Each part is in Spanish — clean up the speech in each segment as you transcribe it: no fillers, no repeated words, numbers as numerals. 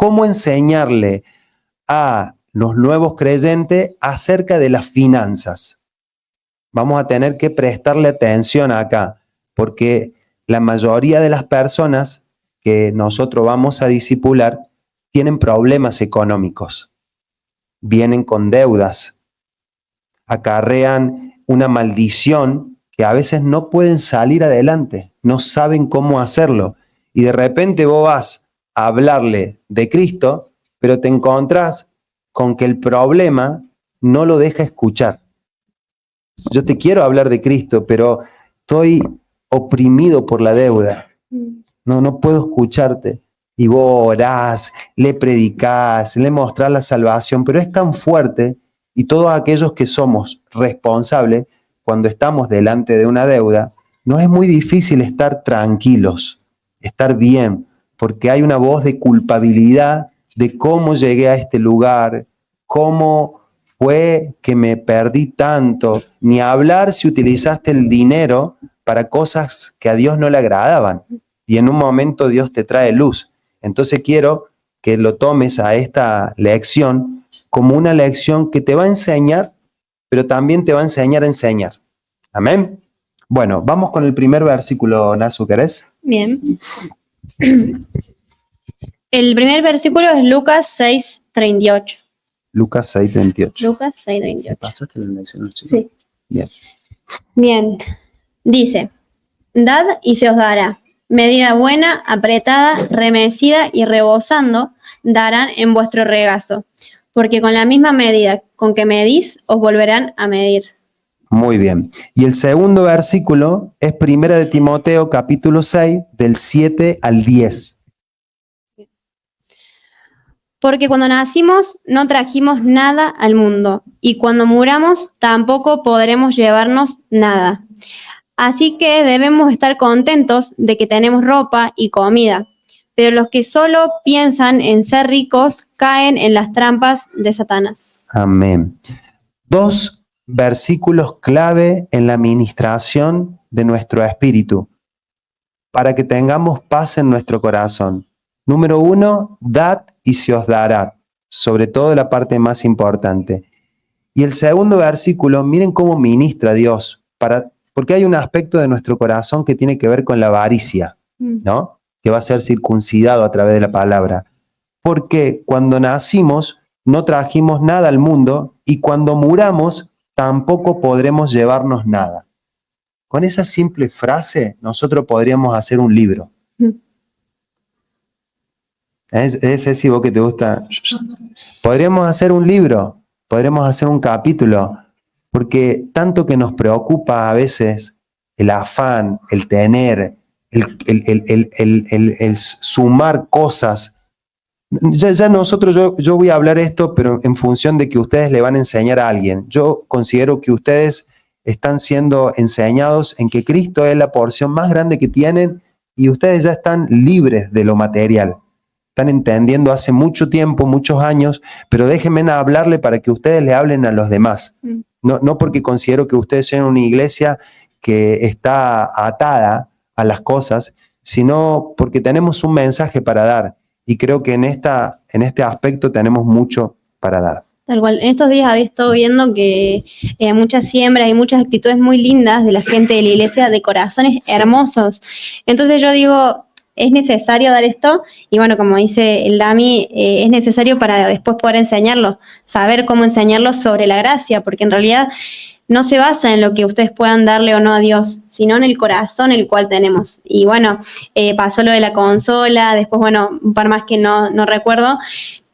cómo enseñarle a los nuevos creyentes acerca de las finanzas. Vamos a tener que prestarle atención acá, porque la mayoría de las personas que nosotros vamos a discipular tienen problemas económicos, vienen con deudas, acarrean una maldición que a veces no pueden salir adelante, no saben cómo hacerlo. Y de repente vos vas a hablarle de Cristo, pero te encontrás con que el problema no lo deja escuchar. Yo te quiero hablar de Cristo, pero estoy oprimido por la deuda. No puedo escucharte. Y vos orás, le predicás, le mostrás la salvación, pero es tan fuerte, y todos aquellos que somos responsables, cuando estamos delante de una deuda, nos es muy difícil estar tranquilos, estar bien, porque hay una voz de culpabilidad de cómo llegué a este lugar, cómo fue que me perdí tanto, ni hablar si utilizaste el dinero para cosas que a Dios no le agradaban, y en un momento Dios te trae luz. Entonces quiero que lo tomes a esta lección como una lección que te va a enseñar, pero también te va a enseñar a enseñar. Amén. Bueno, vamos con el primer versículo, Nasu, ¿querés? Bien. El primer versículo es Lucas 6:38. Lucas 6:38. Lucas 6:38. ¿Pasaste la lección? Sí. Bien. Bien. Dice, dad y se os dará. Medida buena, apretada, remecida y rebosando, darán en vuestro regazo. Porque con la misma medida con que medís, os volverán a medir. Muy bien. Y el segundo versículo es 1 de Timoteo, capítulo 6, del 7 al 10. Porque cuando nacimos no trajimos nada al mundo, y cuando muramos tampoco podremos llevarnos nada. Así que debemos estar contentos de que tenemos ropa y comida, pero los que solo piensan en ser ricos caen en las trampas de Satanás. Amén. Dos versículos clave en la administración de nuestro espíritu para que tengamos paz en nuestro corazón. Número 1, dad y se os dará, sobre todo la parte más importante. Y el segundo versículo, miren cómo ministra Dios, porque hay un aspecto de nuestro corazón que tiene que ver con la avaricia, ¿no? Que va a ser circuncidado a través de la palabra. Porque cuando nacimos no trajimos nada al mundo y cuando muramos tampoco podremos llevarnos nada. Con esa simple frase nosotros podríamos hacer un libro. Ese sí, vos que te gusta. Podríamos hacer un libro, podríamos hacer un capítulo, porque tanto que nos preocupa a veces el afán, el tener, el sumar cosas. Ya nosotros, yo voy a hablar esto, pero en función de que ustedes le van a enseñar a alguien. Yo considero que ustedes están siendo enseñados en que Cristo es la porción más grande que tienen y ustedes ya están libres de lo material. Están entendiendo hace mucho tiempo, muchos años, pero déjenme hablarle para que ustedes le hablen a los demás. No porque considero que ustedes sean una iglesia que está atada a las cosas, sino porque tenemos un mensaje para dar. Y creo que en este aspecto tenemos mucho para dar. Tal cual. En estos días había estado viendo que hay muchas siembras y muchas actitudes muy lindas de la gente de la iglesia, de corazones hermosos. Entonces yo digo, es necesario dar esto, y bueno, como dice el Dami, es necesario para después poder enseñarlo, saber cómo enseñarlo sobre la gracia, porque en realidad no se basa en lo que ustedes puedan darle o no a Dios, sino en el corazón el cual tenemos. Y bueno, pasó lo de la consola, después, bueno, un par más que no recuerdo,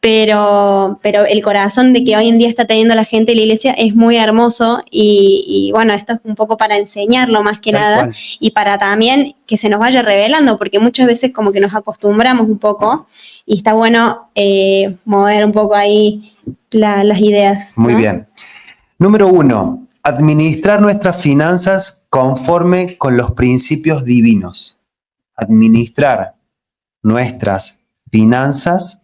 pero el corazón de que hoy en día está teniendo la gente de la iglesia es muy hermoso y bueno, esto es un poco para enseñarlo más que nada y para también que se nos vaya revelando, porque muchas veces como que nos acostumbramos un poco y está bueno mover un poco ahí las ideas, ¿no? Muy bien. Número 1, administrar nuestras finanzas conforme con los principios divinos. Administrar nuestras finanzas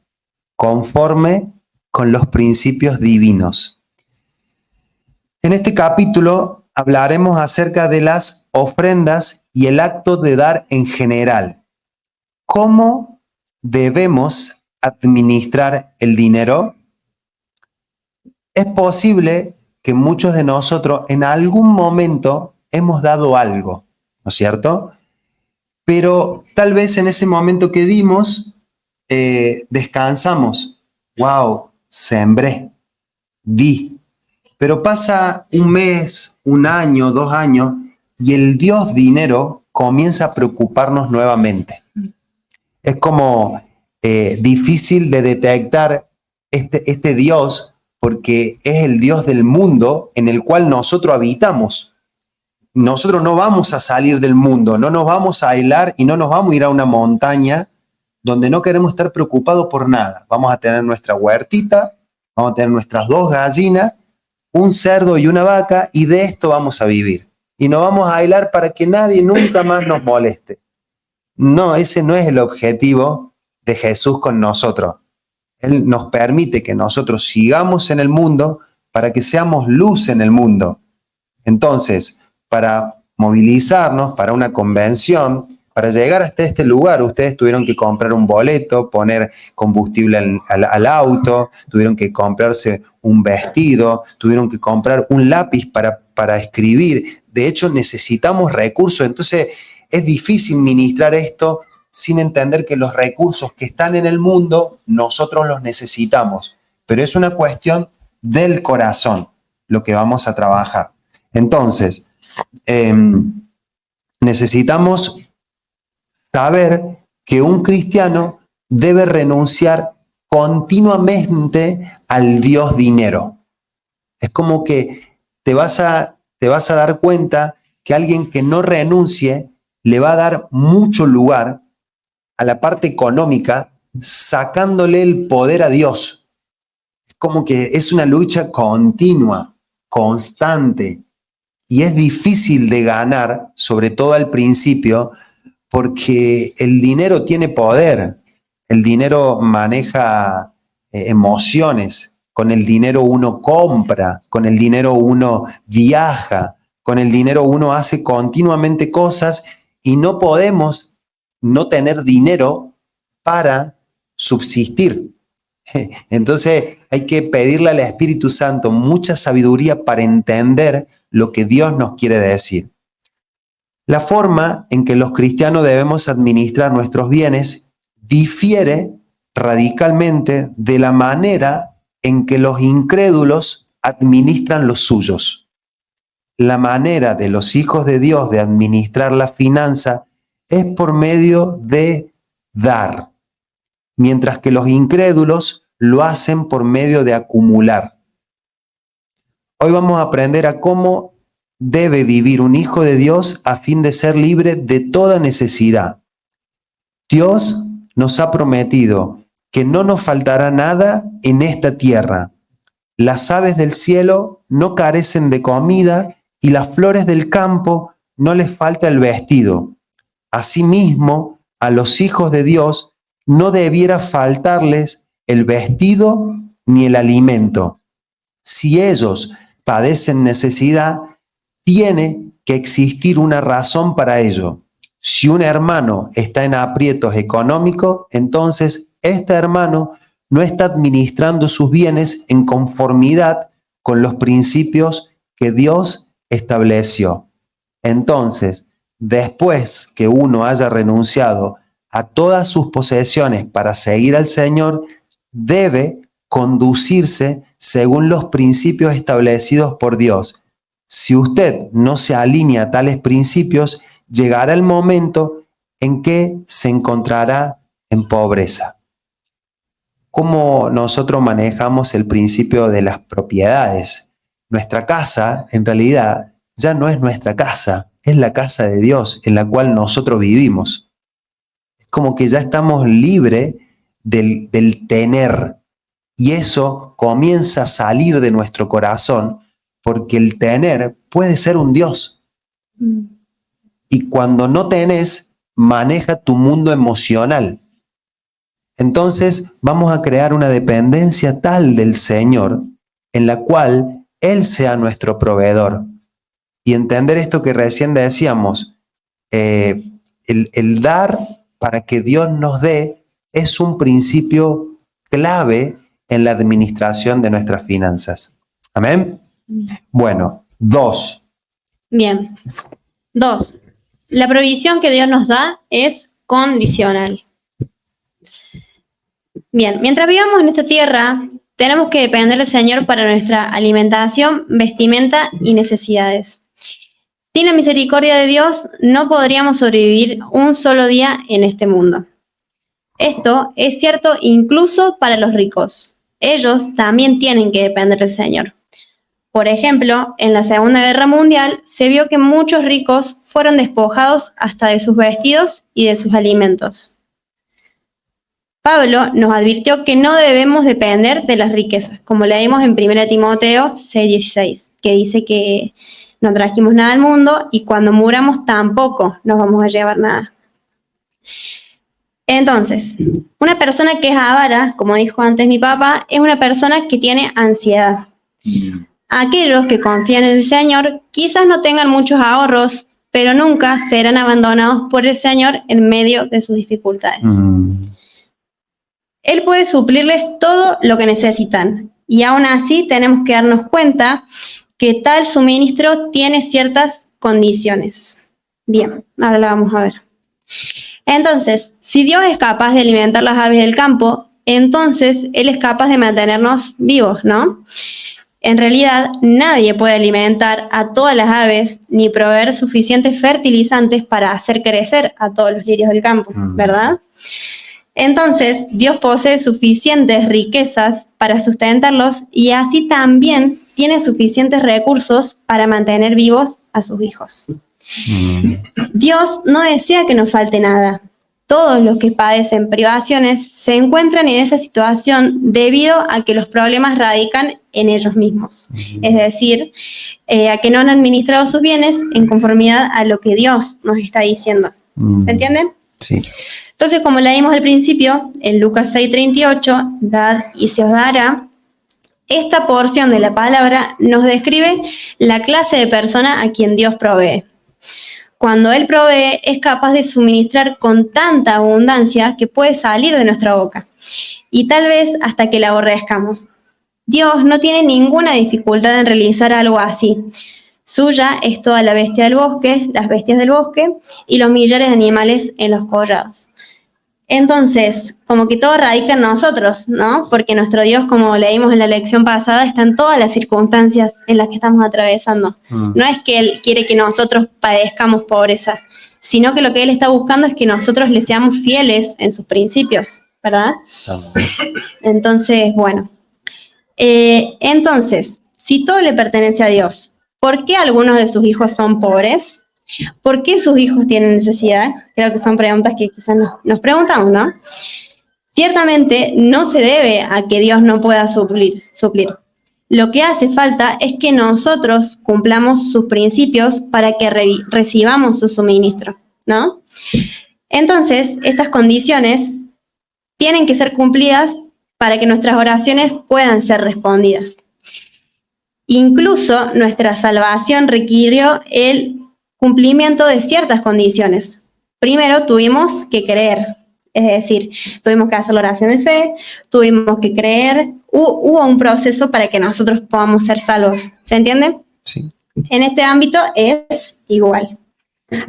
conforme con los principios divinos. En este capítulo hablaremos acerca de las ofrendas y el acto de dar en general. ¿Cómo debemos administrar el dinero? Es posible que muchos de nosotros en algún momento hemos dado algo, ¿no es cierto? Pero tal vez en ese momento que dimos, descansamos. ¡Wow! Sembré, di. Pero pasa un mes, un año, 2 años, y el Dios dinero comienza a preocuparnos nuevamente. Es como difícil de detectar este Dios, porque es el Dios del mundo en el cual nosotros habitamos. Nosotros no vamos a salir del mundo, no nos vamos a aislar y no nos vamos a ir a una montaña donde no queremos estar preocupados por nada. Vamos a tener nuestra huertita, vamos a tener nuestras 2 gallinas, un cerdo y una vaca, y de esto vamos a vivir. Y nos vamos a aislar para que nadie nunca más nos moleste. No, ese no es el objetivo de Jesús con nosotros. Él nos permite que nosotros sigamos en el mundo para que seamos luz en el mundo. Entonces, para movilizarnos, para una convención, para llegar hasta este lugar, ustedes tuvieron que comprar un boleto, poner combustible al auto, tuvieron que comprarse un vestido, tuvieron que comprar un lápiz para escribir. De hecho, necesitamos recursos. Entonces, es difícil ministrar esto sin entender que los recursos que están en el mundo, nosotros los necesitamos. Pero es una cuestión del corazón lo que vamos a trabajar. Entonces, necesitamos saber que un cristiano debe renunciar continuamente al Dios dinero. Es como que te vas a dar cuenta que alguien que no renuncie le va a dar mucho lugar a la parte económica, sacándole el poder a Dios. Es como que es una lucha continua, constante, y es difícil de ganar, sobre todo al principio, porque el dinero tiene poder, el dinero maneja emociones, con el dinero uno compra, con el dinero uno viaja, con el dinero uno hace continuamente cosas, y no podemos no tener dinero para subsistir. Entonces hay que pedirle al Espíritu Santo mucha sabiduría para entender lo que Dios nos quiere decir. La forma en que los cristianos debemos administrar nuestros bienes difiere radicalmente de la manera en que los incrédulos administran los suyos. La manera de los hijos de Dios de administrar la finanza es por medio de dar, mientras que los incrédulos lo hacen por medio de acumular. Hoy vamos a aprender a cómo debe vivir un hijo de Dios a fin de ser libre de toda necesidad. Dios nos ha prometido que no nos faltará nada en esta tierra. Las aves del cielo no carecen de comida y las flores del campo no les falta el vestido. Asimismo, a los hijos de Dios no debiera faltarles el vestido ni el alimento. Si ellos padecen necesidad, tiene que existir una razón para ello. Si un hermano está en aprietos económicos, entonces este hermano no está administrando sus bienes en conformidad con los principios que Dios estableció. Entonces, después que uno haya renunciado a todas sus posesiones para seguir al Señor, debe conducirse según los principios establecidos por Dios. Si usted no se alinea a tales principios, llegará el momento en que se encontrará en pobreza. ¿Cómo nosotros manejamos el principio de las propiedades? Nuestra casa, en realidad, ya no es nuestra casa, es la casa de Dios en la cual nosotros vivimos. Es como que ya estamos libres del tener, y eso comienza a salir de nuestro corazón, porque el tener puede ser un Dios. Y cuando no tenés, maneja tu mundo emocional. Entonces vamos a crear una dependencia tal del Señor en la cual Él sea nuestro proveedor. Y entender esto que recién decíamos, el dar para que Dios nos dé, es un principio clave en la administración de nuestras finanzas. ¿Amén? Bueno, 2. Bien. 2. La provisión que Dios nos da es condicional. Bien, mientras vivamos en esta tierra, tenemos que depender del Señor para nuestra alimentación, vestimenta y necesidades. Sin la misericordia de Dios, no podríamos sobrevivir un solo día en este mundo. Esto es cierto incluso para los ricos. Ellos también tienen que depender del Señor. Por ejemplo, en la Segunda Guerra Mundial se vio que muchos ricos fueron despojados hasta de sus vestidos y de sus alimentos. Pablo nos advirtió que no debemos depender de las riquezas, como leímos en 1 Timoteo 6:16, que dice que no trajimos nada al mundo y cuando muramos tampoco nos vamos a llevar nada. Entonces, una persona que es avara, como dijo antes mi papá, es una persona que tiene ansiedad. Aquellos que confían en el Señor quizás no tengan muchos ahorros, pero nunca serán abandonados por el Señor en medio de sus dificultades. Él puede suplirles todo lo que necesitan y aún así tenemos que darnos cuenta que tal suministro tiene ciertas condiciones. Bien, ahora la vamos a ver. Entonces, si Dios es capaz de alimentar las aves del campo, entonces Él es capaz de mantenernos vivos, ¿no? En realidad, nadie puede alimentar a todas las aves ni proveer suficientes fertilizantes para hacer crecer a todos los lirios del campo, ¿verdad? Entonces, Dios posee suficientes riquezas para sustentarlos y así también tiene suficientes recursos para mantener vivos a sus hijos. Dios no desea que nos falte nada. Todos los que padecen privaciones se encuentran en esa situación debido a que los problemas radican en ellos mismos. Es decir, a que no han administrado sus bienes en conformidad a lo que Dios nos está diciendo. ¿Se entiende? Sí. Entonces, como leímos al principio, en Lucas 6:38, dad y se os dará, esta porción de la palabra nos describe la clase de persona a quien Dios provee. Cuando Él provee, es capaz de suministrar con tanta abundancia que puede salir de nuestra boca, y tal vez hasta que la aborrezcamos. Dios no tiene ninguna dificultad en realizar algo así. Suya es toda la bestia del bosque, las bestias del bosque y los millares de animales en los collados. Entonces, como que todo radica en nosotros, ¿no? Porque nuestro Dios, como leímos en la lección pasada, está en todas las circunstancias en las que estamos atravesando. No es que Él quiere que nosotros padezcamos pobreza, sino que lo que Él está buscando es que nosotros le seamos fieles en sus principios, ¿verdad? Entonces, bueno. Entonces, si todo le pertenece a Dios, ¿por qué algunos de sus hijos son pobres? ¿Por qué sus hijos tienen necesidad? Creo que son preguntas que quizás nos preguntamos, ¿no? Ciertamente no se debe a que Dios no pueda suplir. Lo que hace falta es que nosotros cumplamos sus principios para que recibamos su suministro, ¿no? Entonces, estas condiciones tienen que ser cumplidas para que nuestras oraciones puedan ser respondidas. Incluso nuestra salvación requirió el cumplimiento de ciertas condiciones. Primero tuvimos que creer, es decir, tuvimos que hacer la oración de fe, tuvimos que creer, hubo un proceso para que nosotros podamos ser salvos. ¿Se entiende? Sí. En este ámbito es igual.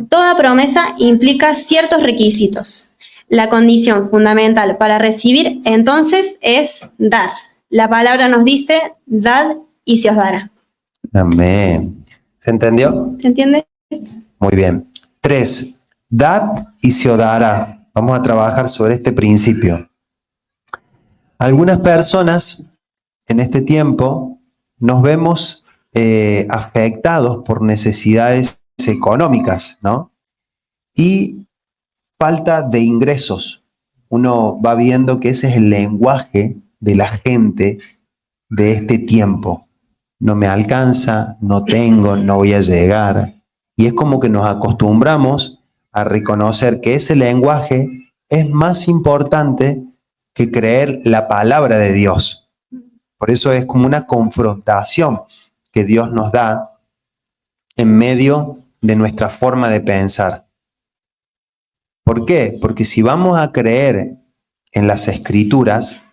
Toda promesa implica ciertos requisitos. La condición fundamental para recibir, entonces, es dar. La palabra nos dice, dad y se os dará. Amén. ¿Se entendió? ¿Se entiende? Muy bien. 3. Dad y se os dará. Vamos a trabajar sobre este principio. Algunas personas en este tiempo nos vemos afectados por necesidades económicas, ¿no? Y falta de ingresos. Uno va viendo que ese es el lenguaje de la gente de este tiempo. No me alcanza, no tengo, no voy a llegar. Y es como que nos acostumbramos a reconocer que ese lenguaje es más importante que creer la palabra de Dios. Por eso es como una confrontación que Dios nos da en medio de nuestra forma de pensar. ¿Por qué? Porque si vamos a creer en las Escrituras,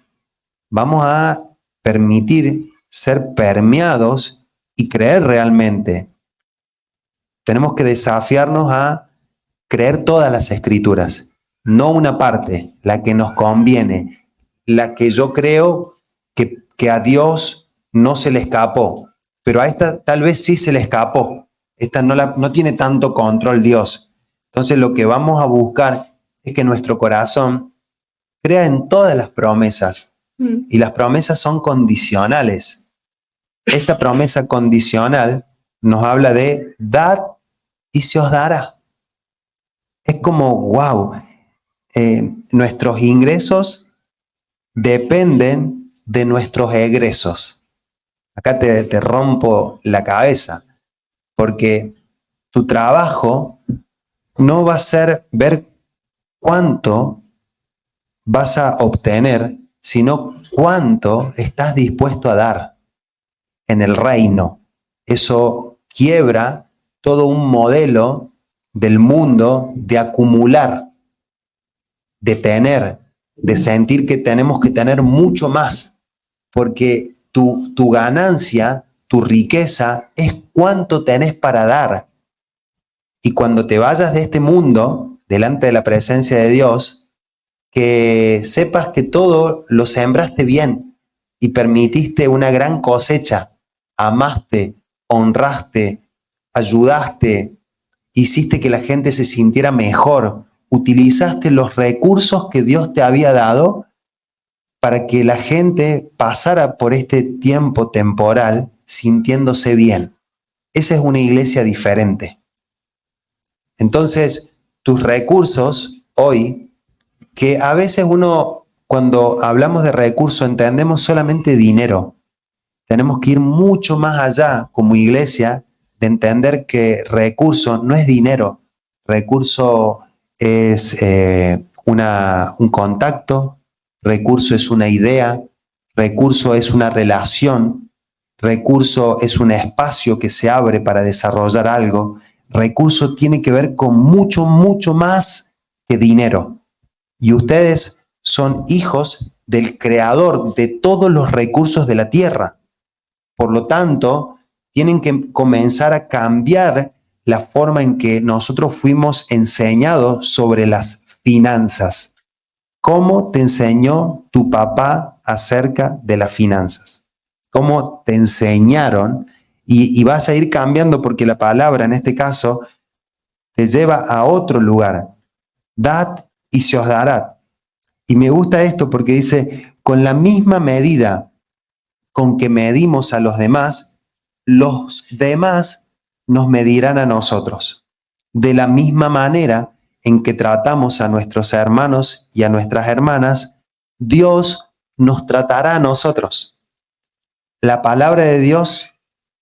vamos a permitir ser permeados y creer realmente. Tenemos que desafiarnos a creer todas las Escrituras, no una parte, la que nos conviene, la que yo creo que a Dios no se le escapó, pero a esta tal vez sí se le escapó. Esta no tiene tanto control Dios. Entonces lo que vamos a buscar es que nuestro corazón crea en todas las promesas. Y las promesas son condicionales. Esta promesa condicional nos habla de dad y se os dará. Es como, wow, nuestros ingresos dependen de nuestros egresos. Acá te rompo la cabeza, porque tu trabajo no va a ser ver cuánto vas a obtener, sino cuánto estás dispuesto a dar en el reino. Eso quiebra todo un modelo del mundo de acumular, de tener, de sentir que tenemos que tener mucho más, porque tu ganancia, tu riqueza es cuánto tenés para dar. Y cuando te vayas de este mundo, delante de la presencia de Dios, que sepas que todo lo sembraste bien y permitiste una gran cosecha, amaste, honraste, ayudaste, hiciste que la gente se sintiera mejor, utilizaste los recursos que Dios te había dado para que la gente pasara por este tiempo temporal sintiéndose bien. Esa es una iglesia diferente. Entonces, tus recursos hoy, que a veces uno, cuando hablamos de recursos, entendemos solamente dinero. Tenemos que ir mucho más allá como iglesia de entender que recurso no es dinero. Recurso es un contacto, recurso es una idea, recurso es una relación, recurso es un espacio que se abre para desarrollar algo. Recurso tiene que ver con mucho, mucho más que dinero. Y ustedes son hijos del creador de todos los recursos de la tierra. Por lo tanto, tienen que comenzar a cambiar la forma en que nosotros fuimos enseñados sobre las finanzas. ¿Cómo te enseñó tu papá acerca de las finanzas? ¿Cómo te enseñaron? Y vas a ir cambiando porque la palabra en este caso te lleva a otro lugar. Dad y se os dará. Y me gusta esto porque dice, con la misma medida con que medimos a los demás nos medirán a nosotros. De la misma manera en que tratamos a nuestros hermanos y a nuestras hermanas, Dios nos tratará a nosotros. La palabra de Dios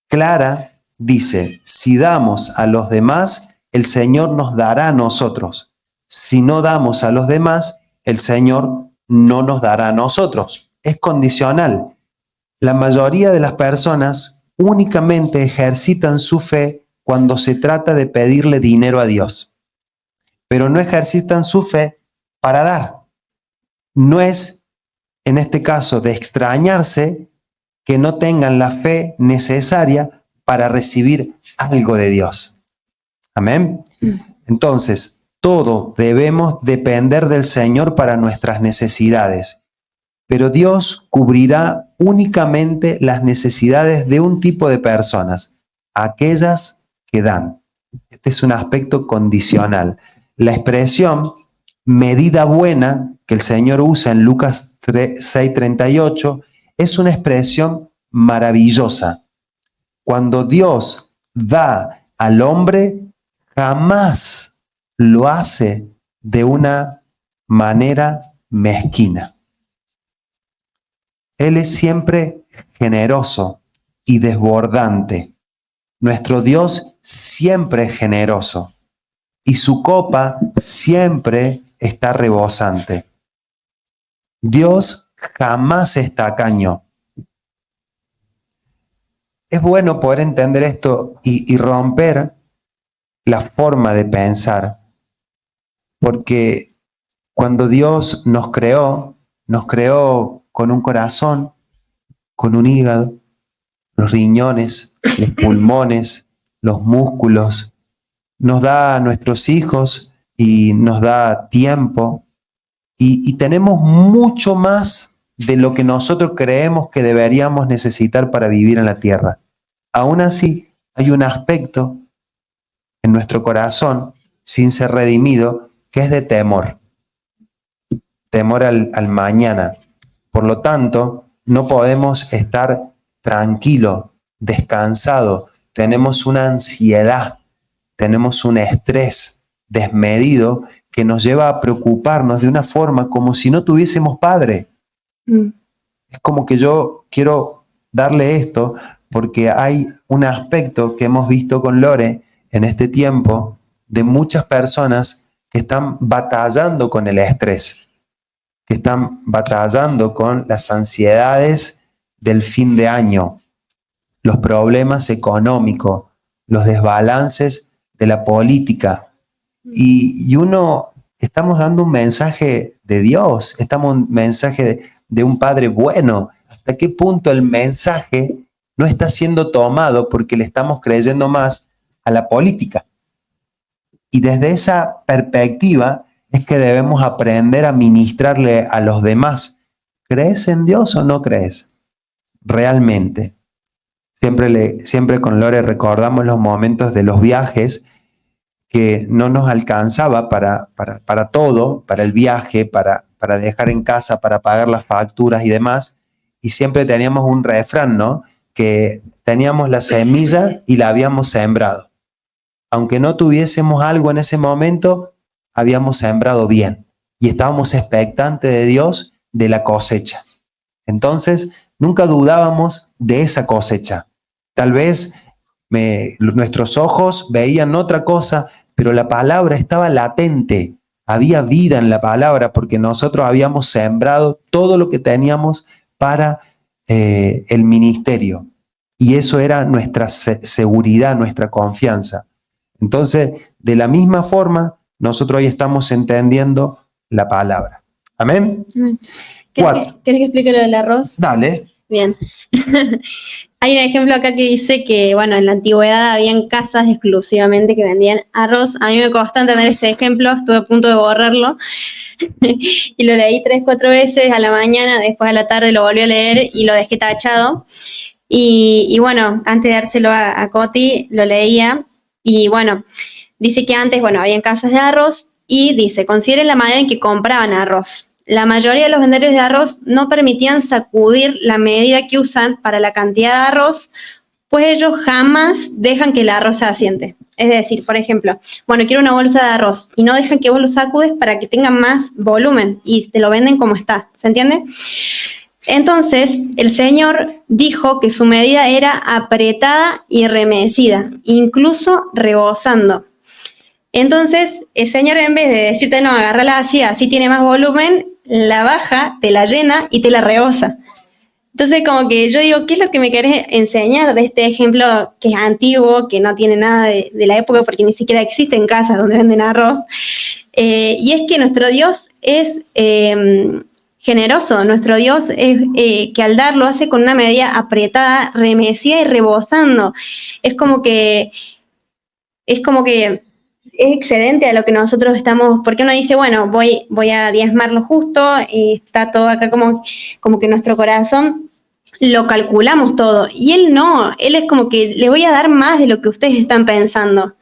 clara dice, si damos a los demás, el Señor nos dará a nosotros. Si no damos a los demás, el Señor no nos dará a nosotros. Es condicional. La mayoría de las personas únicamente ejercitan su fe cuando se trata de pedirle dinero a Dios, pero no ejercitan su fe para dar. No es, en este caso, de extrañarse que no tengan la fe necesaria para recibir algo de Dios. Amén. Entonces, todos debemos depender del Señor para nuestras necesidades, pero Dios cubrirá únicamente las necesidades de un tipo de personas, aquellas que dan. Este es un aspecto condicional. La expresión medida buena que el Señor usa en Lucas 6:38 es una expresión maravillosa. Cuando Dios da al hombre, jamás lo hace de una manera mezquina. Él es siempre generoso y desbordante. Nuestro Dios siempre es generoso y su copa siempre está rebosante. Dios jamás es tacaño. Es bueno poder entender esto y romper la forma de pensar, porque Cuando Dios nos creó con un corazón, con un hígado, los riñones, los pulmones, los músculos. Nos da a nuestros hijos y nos da tiempo. Y tenemos mucho más de lo que nosotros creemos que deberíamos necesitar para vivir en la tierra. Aún así, hay un aspecto en nuestro corazón, sin ser redimido, que es de temor. Temor al mañana. Por lo tanto, no podemos estar tranquilos, descansados. Tenemos una ansiedad, tenemos un estrés desmedido que nos lleva a preocuparnos de una forma como si no tuviésemos padre. Es como que yo quiero darle esto porque hay un aspecto que hemos visto con Lore en este tiempo de muchas personas que están batallando con el estrés, que están batallando con las ansiedades del fin de año, los problemas económicos, los desbalances de la política. Y uno, estamos dando un mensaje de Dios, estamos un mensaje de un Padre bueno. ¿Hasta qué punto el mensaje no está siendo tomado porque le estamos creyendo más a la política? Y desde esa perspectiva es que debemos aprender a ministrarle a los demás. ¿Crees en Dios o no crees? Realmente. Siempre con Lore recordamos los momentos de los viajes que no nos alcanzaba para todo, para el viaje, para dejar en casa, para pagar las facturas y demás. Y siempre teníamos un refrán, ¿no? Que teníamos la semilla y la habíamos sembrado. Aunque no tuviésemos algo en ese momento, habíamos sembrado bien. Y estábamos expectantes de Dios de la cosecha. Entonces, nunca dudábamos de esa cosecha. Tal vez nuestros ojos veían otra cosa, pero la palabra estaba latente. Había vida en la palabra porque nosotros habíamos sembrado todo lo que teníamos para el ministerio. Y eso era nuestra seguridad, nuestra confianza. Entonces, de la misma forma, nosotros hoy estamos entendiendo la palabra. ¿Amén? ¿Querés que explique lo del arroz? Dale. Bien. Hay un ejemplo acá que dice que, bueno, en la antigüedad habían casas exclusivamente que vendían arroz. A mí me costó entender este ejemplo, estuve a punto de borrarlo. Y lo leí 3, 4 veces a la mañana, después a la tarde lo volví a leer y lo dejé tachado. Y bueno, antes de dárselo a Coti, lo leía. Y bueno, dice que antes, bueno, habían casas de arroz y dice, consideren la manera en que compraban arroz. La mayoría de los vendedores de arroz no permitían sacudir la medida que usan para la cantidad de arroz, pues ellos jamás dejan que el arroz se asiente. Es decir, por ejemplo, bueno, quiero una bolsa de arroz y no dejan que vos lo sacudes para que tenga más volumen y te lo venden como está, ¿se entiende? Entonces, el Señor dijo que su medida era apretada y remecida, incluso rebosando. Entonces, el Señor, en vez de decirte, no, agárrala así tiene más volumen, la baja, te la llena y te la rebosa. Entonces, como que yo digo, ¿qué es lo que me querés enseñar de este ejemplo que es antiguo, que no tiene nada de la época, porque ni siquiera existen casas donde venden arroz? Y es que nuestro Dios es generoso, nuestro Dios es que al dar lo hace con una medida apretada, remecida y rebosando. Es como que es excedente a lo que nosotros estamos, porque uno dice, bueno, voy a diezmar lo justo, está todo acá como que nuestro corazón lo calculamos todo, y él no, él es como que le voy a dar más de lo que ustedes están pensando.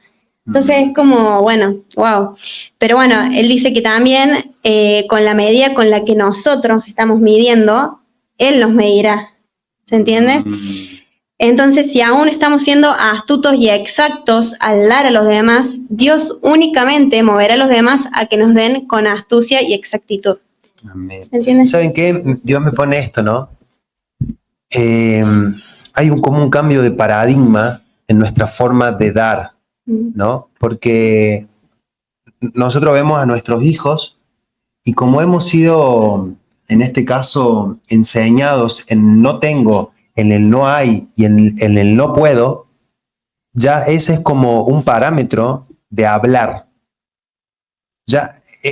Entonces es como, bueno, wow. Pero bueno, él dice que también con la medida con la que nosotros estamos midiendo, él nos medirá, ¿se entiende? Entonces, si aún estamos siendo astutos y exactos al dar a los demás, Dios únicamente moverá a los demás a que nos den con astucia y exactitud. Amén. ¿Se entiende? ¿Saben qué? Dios me pone esto, ¿no? Hay como un cambio de paradigma en nuestra forma de dar, ¿no? Porque nosotros vemos a nuestros hijos y como hemos sido, en este caso, enseñados en no tengo, en el no hay y en el no puedo, ya ese es como un parámetro de hablar. Ya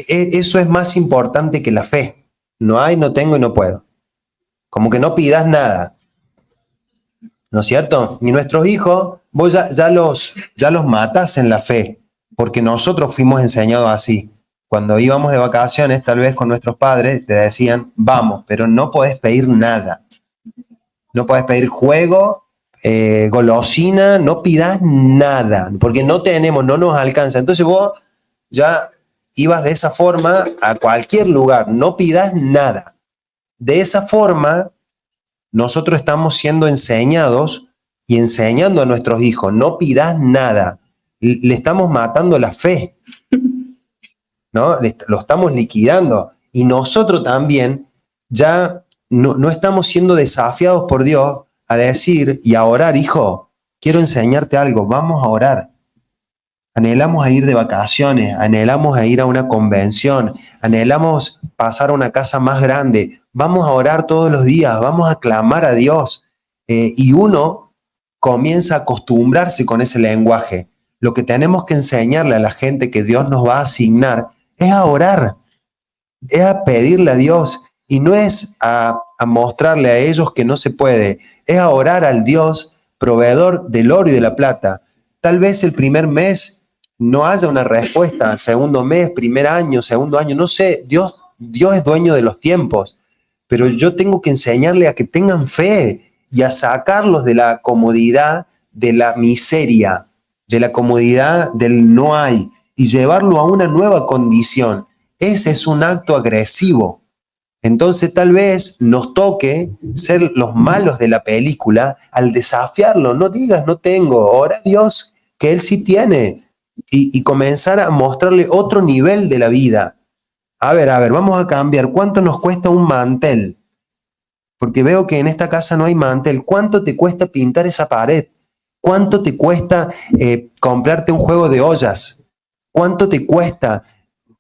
eso es más importante que la fe. No hay, no tengo y no puedo. Como que no pidas nada. ¿No es cierto? Y nuestros hijos, vos ya los matás en la fe, porque nosotros fuimos enseñados así. Cuando íbamos de vacaciones, tal vez con nuestros padres, te decían, vamos, pero no podés pedir nada. No podés pedir juego, golosina, no pidas nada, porque no tenemos, no nos alcanza. Entonces vos ya ibas de esa forma a cualquier lugar, no pidas nada. De esa forma, nosotros estamos siendo enseñados y enseñando a nuestros hijos, no pidas nada. Le estamos matando la fe, ¿no? Lo estamos liquidando. Y nosotros también ya no estamos siendo desafiados por Dios a decir y a orar, hijo, quiero enseñarte algo, vamos a orar. Anhelamos a ir de vacaciones, anhelamos a ir a una convención, anhelamos pasar a una casa más grande. Vamos a orar todos los días, vamos a clamar a Dios. Y uno comienza a acostumbrarse con ese lenguaje. Lo que tenemos que enseñarle a la gente que Dios nos va a asignar es a orar, es a pedirle a Dios. Y no es a mostrarle a ellos que no se puede, es a orar al Dios proveedor del oro y de la plata. Tal vez el primer mes no haya una respuesta, el segundo mes, primer año, segundo año, no sé, Dios es dueño de los tiempos, pero yo tengo que enseñarle a que tengan fe y a sacarlos de la comodidad, de la miseria, de la comodidad del no hay y llevarlo a una nueva condición. Ese es un acto agresivo. Entonces tal vez nos toque ser los malos de la película al desafiarlo. No digas no tengo, ora a Dios que Él sí tiene y comenzar a mostrarle otro nivel de la vida. A ver, vamos a cambiar. ¿Cuánto nos cuesta un mantel? Porque veo que en esta casa no hay mantel. ¿Cuánto te cuesta pintar esa pared? ¿Cuánto te cuesta comprarte un juego de ollas? ¿Cuánto te cuesta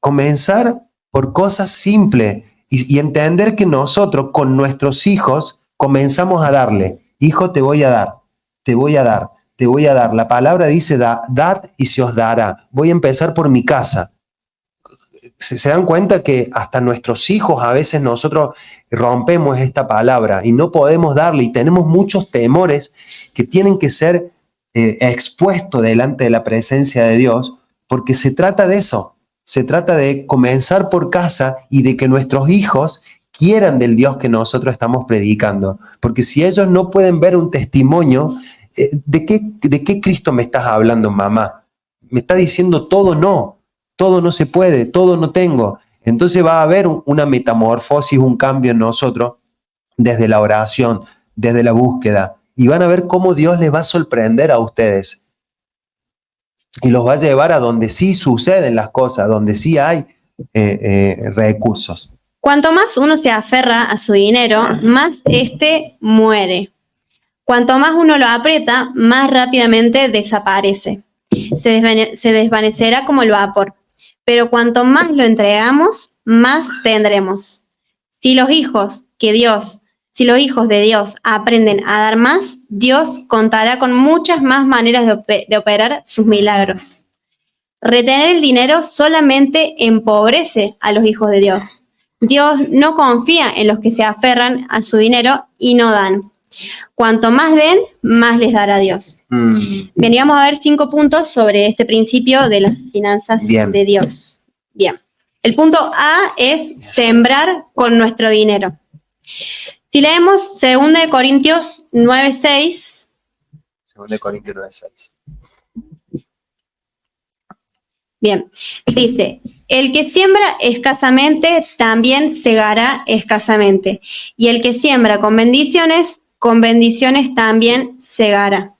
comenzar por cosas simples y entender que nosotros con nuestros hijos comenzamos a darle? Hijo, te voy a dar, te voy a dar, te voy a dar. La palabra dice, dad y se os dará. Voy a empezar por mi casa. Se dan cuenta que hasta nuestros hijos a veces nosotros rompemos esta palabra y no podemos darle y tenemos muchos temores que tienen que ser expuestos delante de la presencia de Dios, porque se trata de eso, se trata de comenzar por casa y de que nuestros hijos quieran del Dios que nosotros estamos predicando, porque si ellos no pueden ver un testimonio, ¿de qué Cristo me estás hablando, mamá? Me está diciendo todo no se puede, todo no tengo. Entonces va a haber una metamorfosis, un cambio en nosotros desde la oración, desde la búsqueda. Y van a ver cómo Dios les va a sorprender a ustedes. Y los va a llevar a donde sí suceden las cosas, donde sí hay recursos. Cuanto más uno se aferra a su dinero, más este muere. Cuanto más uno lo aprieta, más rápidamente desaparece. Se desvanecerá como el vapor. Pero cuanto más lo entregamos, más tendremos. Si los hijos de Dios aprenden a dar más, Dios contará con muchas más maneras de operar sus milagros. Retener el dinero solamente empobrece a los hijos de Dios. Dios no confía en los que se aferran a su dinero y no dan. Cuanto más den, más les dará Dios. Bien, vamos a ver 5 puntos sobre este principio de las finanzas de Dios. Bien. El punto A es sembrar con nuestro dinero. Si leemos 2 Corintios 9:6. 2 Corintios 9:6. Bien, dice, el que siembra escasamente también segará escasamente, y el que siembra con bendiciones también segará.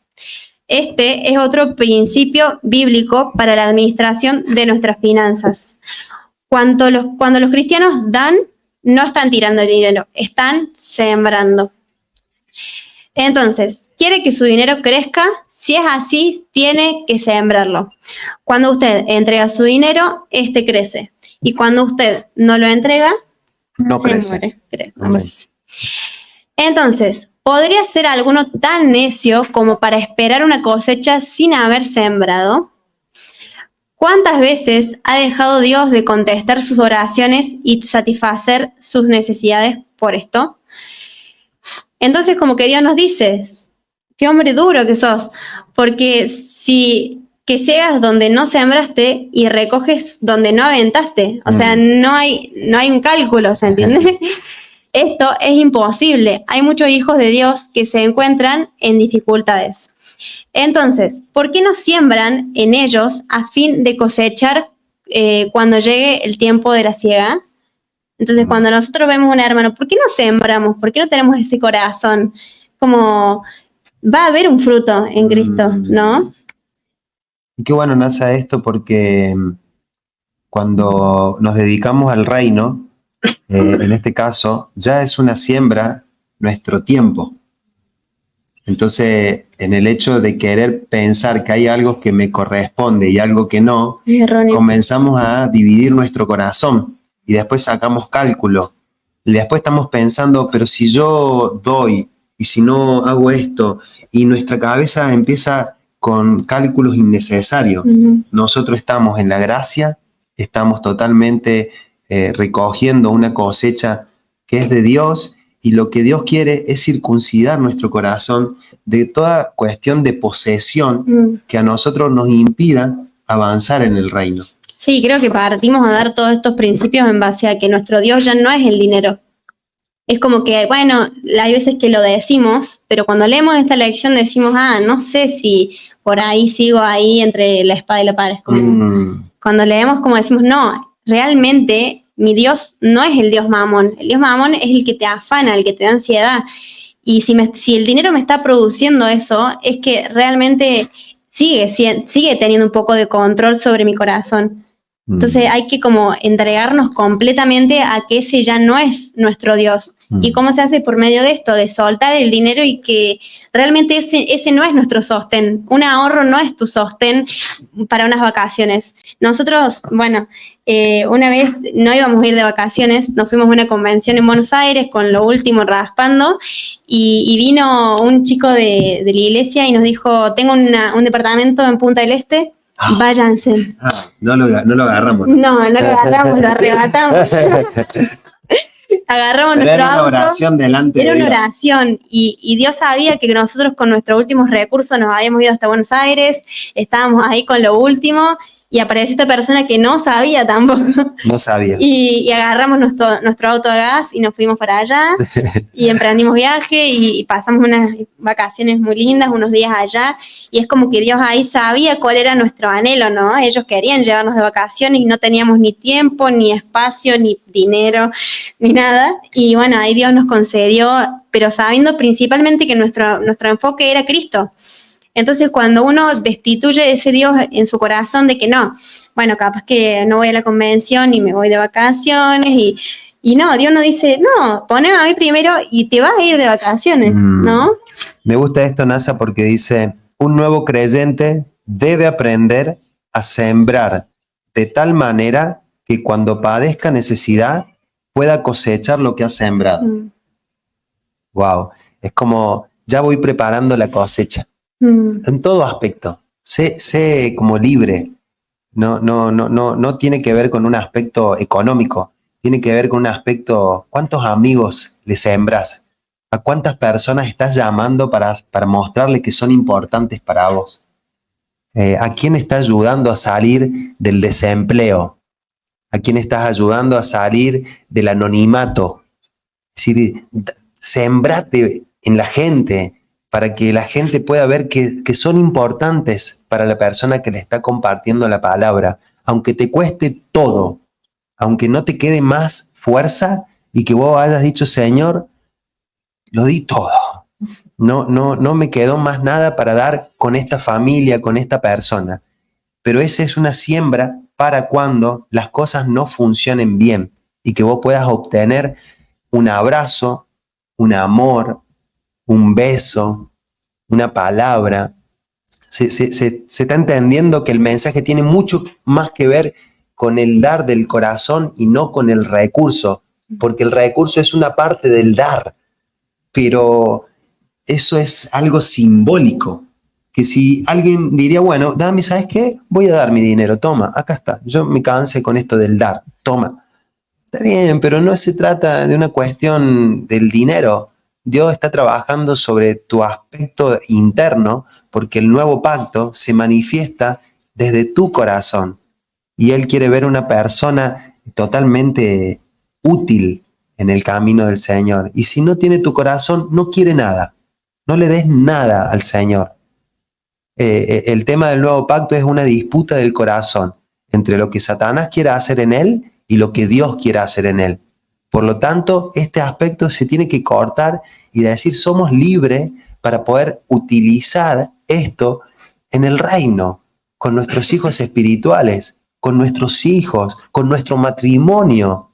Este es otro principio bíblico para la administración de nuestras finanzas. Cuando los cristianos dan, no están tirando el dinero, están sembrando. Entonces, ¿quiere que su dinero crezca? Si es así, tiene que sembrarlo. Cuando usted entrega su dinero, este crece. Y cuando usted no lo entrega, no crece. Muere. Entonces, ¿podría ser alguno tan necio como para esperar una cosecha sin haber sembrado? ¿Cuántas veces ha dejado Dios de contestar sus oraciones y satisfacer sus necesidades por esto? Entonces como que Dios nos dice, qué hombre duro que sos, porque si que seas donde no sembraste y recoges donde no aventaste, o sea, no hay un cálculo, ¿se entiende? Esto es imposible. Hay muchos hijos de Dios que se encuentran en dificultades. Entonces, ¿por qué no siembran en ellos a fin de cosechar cuando llegue el tiempo de la siega? Entonces, cuando nosotros vemos a un hermano, ¿por qué no sembramos? ¿Por qué no tenemos ese corazón? Como va a haber un fruto en Cristo, ¿no? Y qué bueno nace esto porque cuando nos dedicamos al reino, en este caso, ya es una siembra nuestro tiempo. Entonces, en el hecho de querer pensar que hay algo que me corresponde y algo que no, comenzamos a dividir nuestro corazón y después sacamos cálculo. Y después estamos pensando, pero si yo doy y si no hago esto, y nuestra cabeza empieza con cálculos innecesarios. Nosotros estamos en la gracia, estamos totalmente recogiendo una cosecha que es de Dios, y lo que Dios quiere es circuncidar nuestro corazón de toda cuestión de posesión que a nosotros nos impida avanzar en el reino. Sí, creo que partimos a dar todos estos principios en base a que nuestro Dios ya no es el dinero. Es como que, bueno, hay veces que lo decimos, pero cuando leemos esta lección decimos, no sé si por ahí sigo ahí entre la espada y la pared. Cuando leemos como decimos, no, realmente mi Dios no es el Dios mamón. El Dios mamón es el que te afana, el que te da ansiedad. Y si el dinero me está produciendo eso, es que realmente sigue teniendo un poco de control sobre mi corazón. Entonces hay que como entregarnos completamente a que ese ya no es nuestro Dios. ¿Y cómo se hace? Por medio de esto, de soltar el dinero y que realmente ese no es nuestro sostén. Un ahorro no es tu sostén para unas vacaciones. Nosotros, bueno, una vez no íbamos a ir de vacaciones, nos fuimos a una convención en Buenos Aires con lo último raspando y vino un chico de la iglesia y nos dijo, tengo un departamento en Punta del Este, váyanse. No lo agarramos. No lo agarramos, lo arrebatamos. Agarramos nuestro auto. Era una oración delante de Dios. Era una oración y Dios sabía que nosotros con nuestros últimos recursos nos habíamos ido hasta Buenos Aires, estábamos ahí con lo último y apareció esta persona que no sabía tampoco. No sabía. Y agarramos nuestro auto a gas y nos fuimos para allá y emprendimos viaje y pasamos unas vacaciones muy lindas, unos días allá, y es como que Dios ahí sabía cuál era nuestro anhelo, ¿no? Ellos querían llevarnos de vacaciones y no teníamos ni tiempo, ni espacio, ni dinero, ni nada, y bueno, ahí Dios nos concedió, pero sabiendo principalmente que nuestro enfoque era Cristo. Entonces, cuando uno destituye ese Dios en su corazón de que no, bueno, capaz que no voy a la convención y me voy de vacaciones y no, Dios nos dice, no, poneme a mí primero y te vas a ir de vacaciones, ¿no? Me gusta esto, Nasa, porque dice, un nuevo creyente debe aprender a sembrar de tal manera que cuando padezca necesidad pueda cosechar lo que ha sembrado. Wow, es como, ya voy preparando la cosecha. En todo aspecto, sé como libre, no tiene que ver con un aspecto económico, tiene que ver con un aspecto, ¿cuántos amigos le sembras? ¿A cuántas personas estás llamando para mostrarle que son importantes para vos? ¿A quién estás ayudando a salir del desempleo? ¿A quién estás ayudando a salir del anonimato? Es decir, sembrate en la gente, para que la gente pueda ver que son importantes para la persona que le está compartiendo la palabra, aunque te cueste todo, aunque no te quede más fuerza y que vos hayas dicho, Señor, lo di todo, no me quedó más nada para dar con esta familia, con esta persona, pero esa es una siembra para cuando las cosas no funcionen bien y que vos puedas obtener un abrazo, un amor, un beso, una palabra. Se está entendiendo que el mensaje tiene mucho más que ver con el dar del corazón y no con el recurso, porque el recurso es una parte del dar, pero eso es algo simbólico. que si alguien diría, bueno, dame, ¿sabes qué? Voy a dar mi dinero, toma, acá está. Yo me cansé con esto del dar, toma. Está bien, pero no se trata de una cuestión del dinero. Dios está trabajando sobre tu aspecto interno porque el nuevo pacto se manifiesta desde tu corazón y Él quiere ver una persona totalmente útil en el camino del Señor. Y si no tiene tu corazón, no quiere nada. No le des nada al Señor. El tema del nuevo pacto es una disputa del corazón entre lo que Satanás quiere hacer en él y lo que Dios quiere hacer en él. Por lo tanto, este aspecto se tiene que cortar y decir, somos libres para poder utilizar esto en el reino, con nuestros hijos espirituales, con nuestros hijos, con nuestro matrimonio.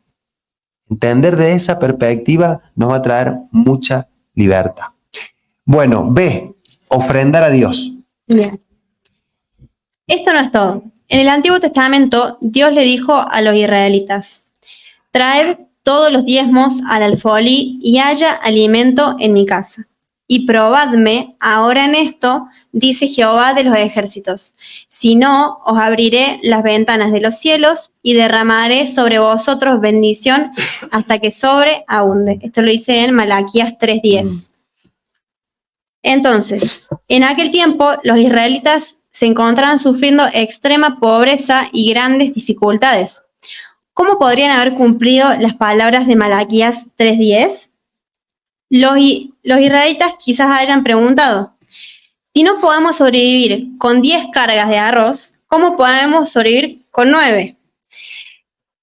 Entender de esa perspectiva nos va a traer mucha libertad. Bueno, B, ofrendar a Dios. Bien. Esto no es todo. En el Antiguo Testamento, Dios le dijo a los israelitas, traed todos los diezmos al alfolí y haya alimento en mi casa. Y probadme ahora en esto, dice Jehová de los ejércitos. Si no, os abriré las ventanas de los cielos y derramaré sobre vosotros bendición hasta que sobreabunde. Esto lo dice en Malaquías 3:10. Entonces, en aquel tiempo, los israelitas se encontraban sufriendo extrema pobreza y grandes dificultades. ¿Cómo podrían haber cumplido las palabras de Malaquías 3:10? Los israelitas quizás hayan preguntado, si no podemos sobrevivir con 10 cargas de arroz, ¿cómo podemos sobrevivir con 9?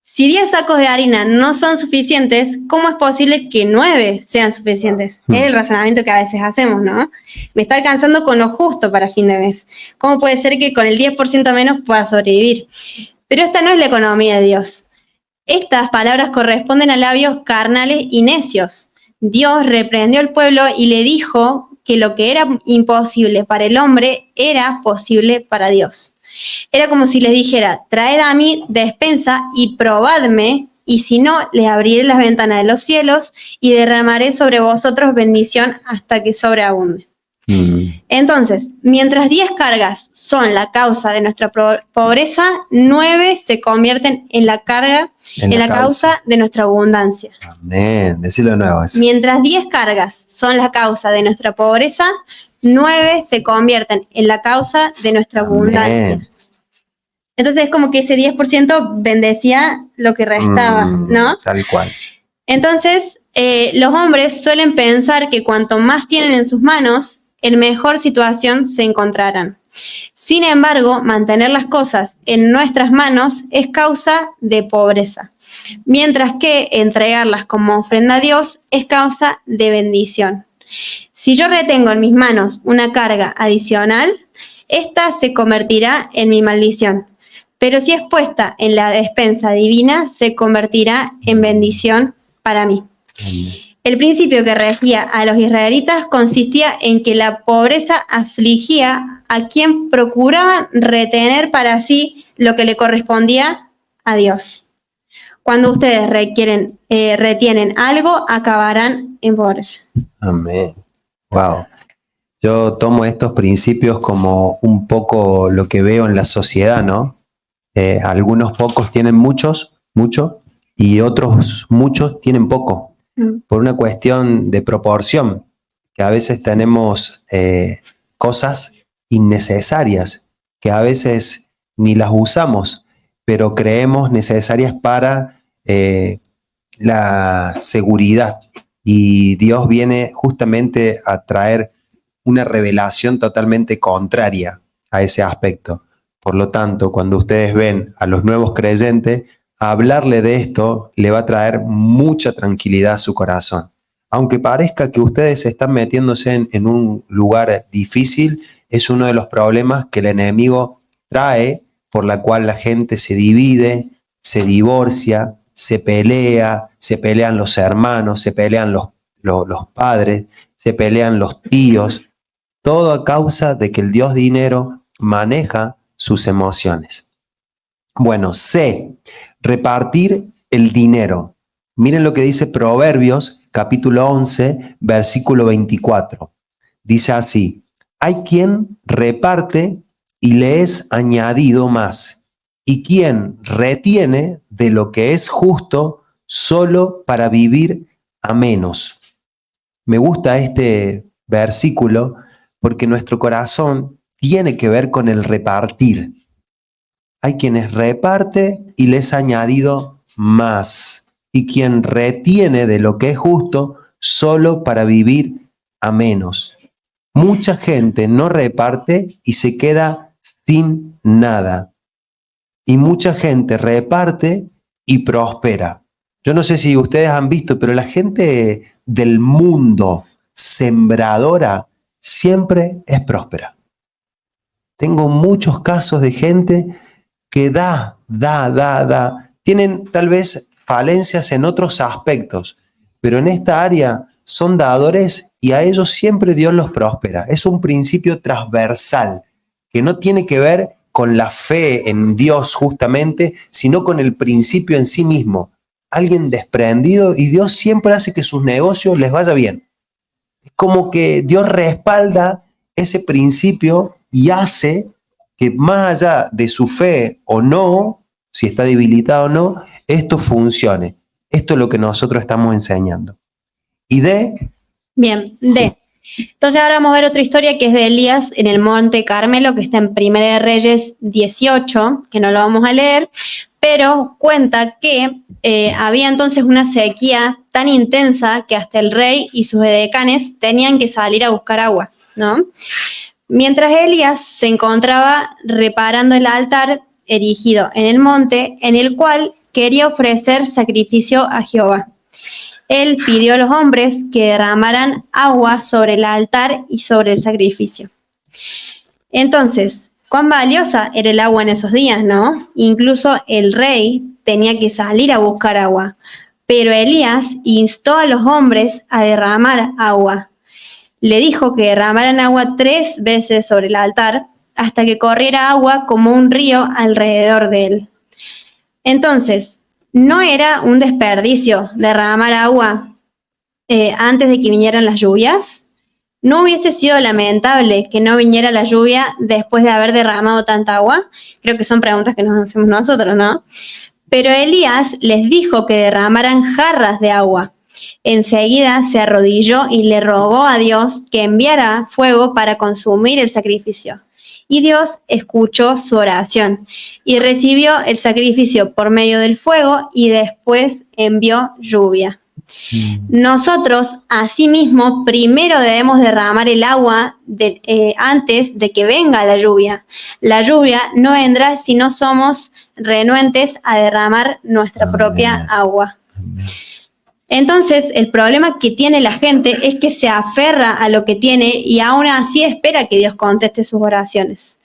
Si 10 sacos de harina no son suficientes, ¿cómo es posible que 9 sean suficientes? Es el razonamiento que a veces hacemos, ¿no? Me está alcanzando con lo justo para fin de mes. ¿Cómo puede ser que con el 10% menos pueda sobrevivir? Pero esta no es la economía de Dios. Estas palabras corresponden a labios carnales y necios. Dios reprendió al pueblo y le dijo que lo que era imposible para el hombre era posible para Dios. Era como si les dijera, traed a mí despensa y probadme, y si no, les abriré las ventanas de los cielos y derramaré sobre vosotros bendición hasta que sobreabunde. Entonces, mientras 10 cargas son la causa de nuestra pobreza, 9 se convierten en la carga, en la causa de nuestra abundancia. Amén. Decilo de nuevo. Eso. Mientras 10 cargas son la causa de nuestra pobreza, 9 se convierten en la causa de nuestra abundancia. Entonces es como que ese 10% bendecía lo que restaba, ¿no? Tal cual. Entonces, los hombres suelen pensar que cuanto más tienen en sus manos, en mejor situación se encontrarán. Sin embargo, mantener las cosas en nuestras manos es causa de pobreza, mientras que entregarlas como ofrenda a Dios es causa de bendición. Si yo retengo en mis manos una carga adicional, esta se convertirá en mi maldición. Pero si es puesta en la despensa divina, se convertirá en bendición para mí. El principio que regía a los israelitas consistía en que la pobreza afligía a quien procuraban retener para sí lo que le correspondía a Dios. Cuando ustedes retienen algo, acabarán en pobreza. Amén. Wow. Yo tomo estos principios como un poco lo que veo en la sociedad, ¿no? Algunos pocos tienen mucho, y otros muchos tienen poco. Por una cuestión de proporción, que a veces tenemos cosas innecesarias, que a veces ni las usamos, pero creemos necesarias para la seguridad. Y Dios viene justamente a traer una revelación totalmente contraria a ese aspecto. Por lo tanto, cuando ustedes ven a los nuevos creyentes, hablarle de esto le va a traer mucha tranquilidad a su corazón. Aunque parezca que ustedes están metiéndose en un lugar difícil, es uno de los problemas que el enemigo trae, por la cual la gente se divide, se divorcia, se pelean los hermanos, se pelean los padres, se pelean los tíos, todo a causa de que el Dios dinero maneja sus emociones. Bueno, C, repartir el dinero. Miren lo que dice Proverbios, capítulo 11, versículo 24. Dice así: Hay quien reparte y le es añadido más, y quien retiene de lo que es justo solo para vivir a menos. Me gusta este versículo porque nuestro corazón tiene que ver con el repartir. Hay quienes reparte y les ha añadido más, y quien retiene de lo que es justo solo para vivir a menos. Mucha gente no reparte y se queda sin nada. Y mucha gente reparte y prospera. Yo no sé si ustedes han visto, pero la gente del mundo sembradora siempre es próspera. Tengo muchos casos de gente que da. Tienen tal vez falencias en otros aspectos, pero en esta área son dadores y a ellos siempre Dios los prospera. Es un principio transversal que no tiene que ver con la fe en Dios justamente, sino con el principio en sí mismo. Alguien desprendido y Dios siempre hace que sus negocios les vaya bien. Es como que Dios respalda ese principio y hace que más allá de su fe o no, si está debilitado o no, esto funcione. Esto es lo que nosotros estamos enseñando. Y Bien, Entonces ahora vamos a ver otra historia que es de Elías en el Monte Carmelo, que está en Primera de Reyes 18, que no lo vamos a leer, pero cuenta que había entonces una sequía tan intensa que hasta el rey y sus edecanes tenían que salir a buscar agua, ¿no? Mientras Elías se encontraba reparando el altar erigido en el monte, en el cual quería ofrecer sacrificio a Jehová. Él pidió a los hombres que derramaran agua sobre el altar y sobre el sacrificio. Entonces, cuán valiosa era el agua en esos días, ¿no? Incluso el rey tenía que salir a buscar agua. Pero Elías instó a los hombres a derramar agua. Le dijo que derramaran agua 3 veces sobre el altar hasta que corriera agua como un río alrededor de él. Entonces, no era un desperdicio derramar agua antes de que vinieran las lluvias. ¿No hubiese sido lamentable que no viniera la lluvia después de haber derramado tanta agua? Creo que son preguntas que nos hacemos nosotros, ¿no? Pero Elías les dijo que derramaran jarras de agua. Enseguida se arrodilló y le rogó a Dios que enviara fuego para consumir el sacrificio. Y Dios escuchó su oración y recibió el sacrificio por medio del fuego y después envió lluvia. Nosotros, asimismo, primero debemos derramar el agua antes de que venga la lluvia. La lluvia no vendrá si no somos renuentes a derramar nuestra propia agua. Entonces, el problema que tiene la gente es que se aferra a lo que tiene y aún así espera que Dios conteste sus oraciones.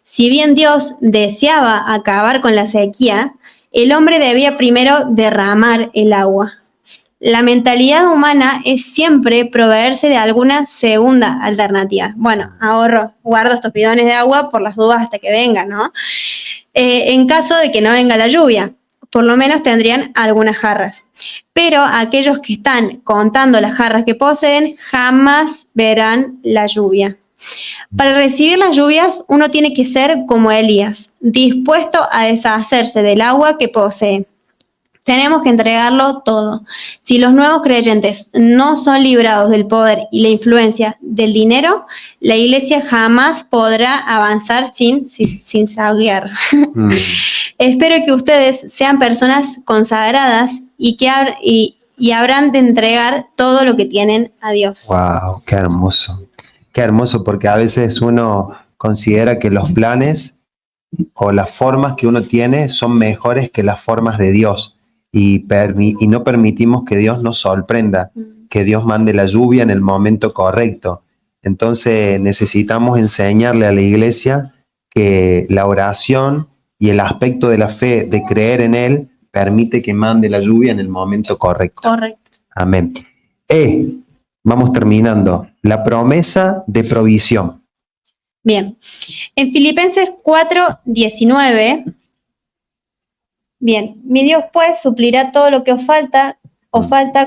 Si bien Dios deseaba acabar con la sequía, el hombre debía primero derramar el agua. La mentalidad humana es siempre proveerse de alguna segunda alternativa. Bueno, guardo estos bidones de agua por las dudas hasta que venga, ¿no? En caso de que no venga la lluvia, por lo menos tendrían algunas jarras. Pero aquellos que están contando las jarras que poseen jamás verán la lluvia. Para recibir las lluvias, uno tiene que ser como Elías, dispuesto a deshacerse del agua que posee. Tenemos que entregarlo todo. Si los nuevos creyentes no son librados del poder y la influencia del dinero, la iglesia jamás podrá avanzar sin saguear. Espero que ustedes sean personas consagradas y habrán de entregar todo lo que tienen a Dios. ¡Wow! ¡Qué hermoso! Qué hermoso, porque a veces uno considera que los planes o las formas que uno tiene son mejores que las formas de Dios. Y no permitimos que Dios nos sorprenda, que Dios mande la lluvia en el momento correcto. Entonces necesitamos enseñarle a la iglesia que la oración y el aspecto de la fe, de creer en Él, permite que mande la lluvia en el momento correcto. Correcto. Amén. Vamos terminando. La promesa de provisión. Bien. En Filipenses 4:19... Bien, mi Dios pues suplirá todo lo que os falta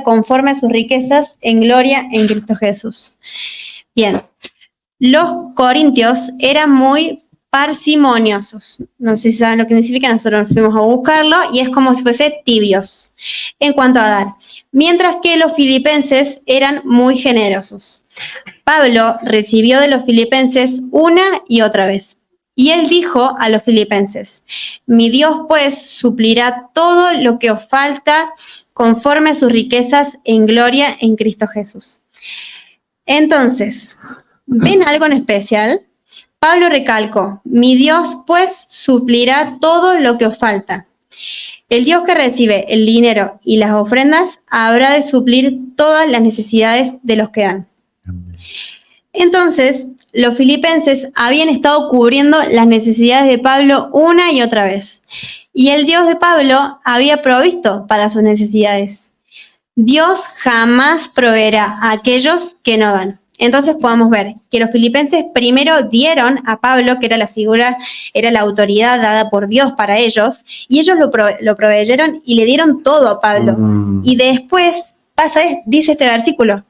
conforme a sus riquezas en gloria en Cristo Jesús. Bien, los corintios eran muy parsimoniosos. No sé si saben lo que significa, nosotros fuimos a buscarlo y es como si fuese tibios en cuanto a dar, mientras que los filipenses eran muy generosos. Pablo recibió de los filipenses una y otra vez. Y él dijo a los filipenses: mi Dios pues suplirá todo lo que os falta conforme a sus riquezas en gloria en Cristo Jesús. Entonces, ¿ven algo en especial? Pablo recalcó: mi Dios pues suplirá todo lo que os falta. El Dios que recibe el dinero y las ofrendas habrá de suplir todas las necesidades de los que dan. Entonces, los filipenses habían estado cubriendo las necesidades de Pablo una y otra vez. Y el Dios de Pablo había provisto para sus necesidades. Dios jamás proveerá a aquellos que no dan. Entonces podemos ver que los filipenses primero dieron a Pablo, que era la figura, era la autoridad dada por Dios para ellos, y ellos lo proveyeron y le dieron todo a Pablo. Y después dice este versículo: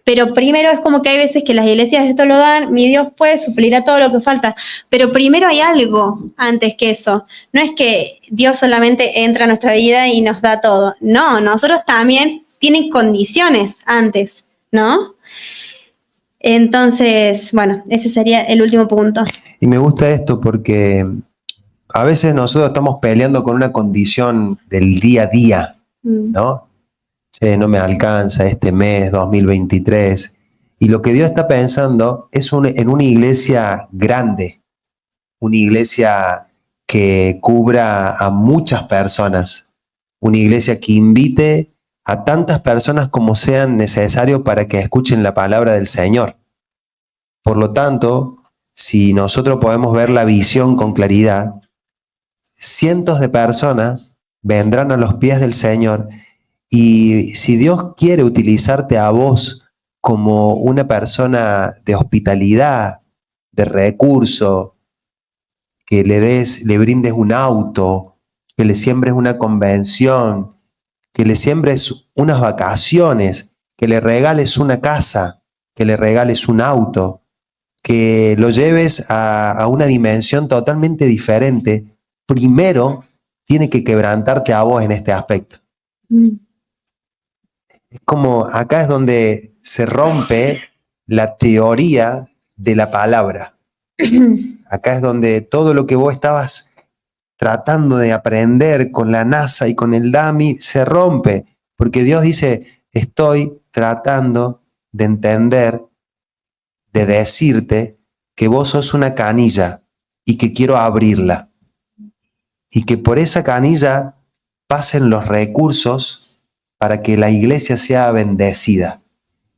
pero primero es como que hay veces que las iglesias esto lo dan, mi Dios pues suplirá todo lo que falta, pero primero hay algo antes que eso. No es que Dios solamente entra a nuestra vida y nos da todo. No, nosotros también tienen condiciones antes, ¿no? Entonces, bueno, ese sería el último punto. Y me gusta esto porque a veces nosotros estamos peleando con una condición del día a día, ¿no? Che, no me alcanza este mes 2023. Y lo que Dios está pensando es en una iglesia grande, una iglesia que cubra a muchas personas, una iglesia que invite a tantas personas como sean necesarios para que escuchen la palabra del Señor. Por lo tanto, si nosotros podemos ver la visión con claridad, cientos de personas vendrán a los pies del Señor. Y si Dios quiere utilizarte a vos como una persona de hospitalidad, de recurso, que le brindes un auto, que le siembres una convención, que le siembres unas vacaciones, que le regales una casa, que le regales un auto, que lo lleves a una dimensión totalmente diferente, primero tiene que quebrantarte a vos en este aspecto. Es como, acá es donde se rompe la teoría de la palabra. Acá es donde todo lo que vos estabas tratando de aprender con la NASA y con el DAMI se rompe, porque Dios dice: estoy tratando de entender, de decirte que vos sos una canilla y que quiero abrirla, y que por esa canilla pasen los recursos para que la iglesia sea bendecida.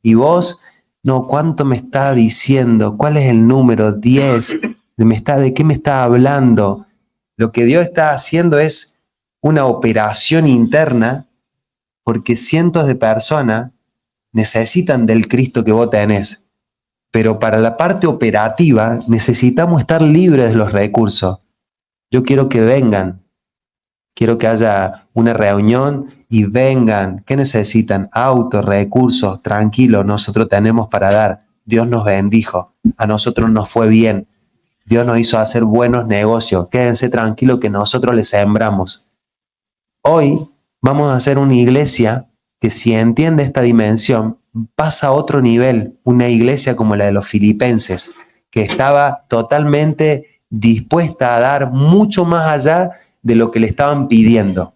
Y vos, no, ¿cuánto me está diciendo? ¿Cuál es el número? 10. ¿De qué me está hablando? Lo que Dios está haciendo es una operación interna, porque cientos de personas necesitan del Cristo que vos tenés. Pero para la parte operativa necesitamos estar libres de los recursos. Yo quiero que vengan. Quiero que haya una reunión y vengan. ¿Qué necesitan? Autos, recursos, tranquilo, nosotros tenemos para dar. Dios nos bendijo, a nosotros nos fue bien. Dios nos hizo hacer buenos negocios. Quédense tranquilos que nosotros les sembramos. Hoy vamos a hacer una iglesia que, si entiende esta dimensión, pasa a otro nivel. Una iglesia como la de los filipenses, que estaba totalmente dispuesta a dar mucho más allá de lo que le estaban pidiendo.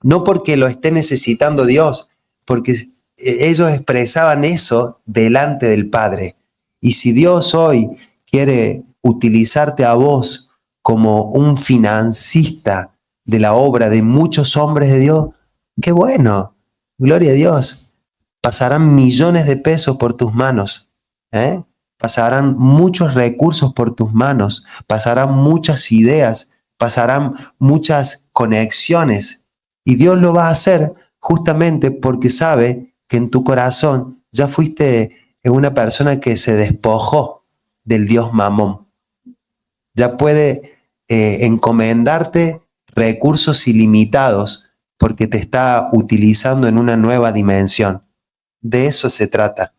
No porque lo esté necesitando Dios, porque ellos expresaban eso delante del Padre. Y si Dios hoy quiere utilizarte a vos como un financista de la obra de muchos hombres de Dios, qué bueno, gloria a Dios. Pasarán millones de pesos por tus manos, pasarán muchos recursos por tus manos, pasarán muchas ideas, pasarán muchas conexiones, y Dios lo va a hacer justamente porque sabe que en tu corazón ya fuiste una persona que se despojó del Dios Mamón. Ya puede encomendarte recursos ilimitados porque te está utilizando en una nueva dimensión. De eso se trata.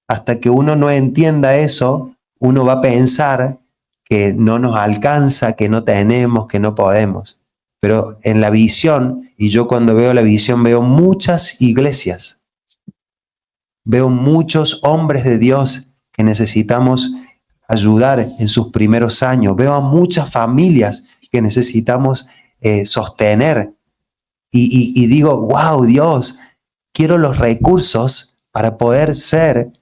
Hasta que uno no entienda eso, uno va a pensar que no nos alcanza, que no tenemos, que no podemos. Pero en la visión, y yo cuando veo la visión veo muchas iglesias, veo muchos hombres de Dios que necesitamos ayudar en sus primeros años, veo a muchas familias que necesitamos sostener y digo, wow, Dios, quiero los recursos para poder ser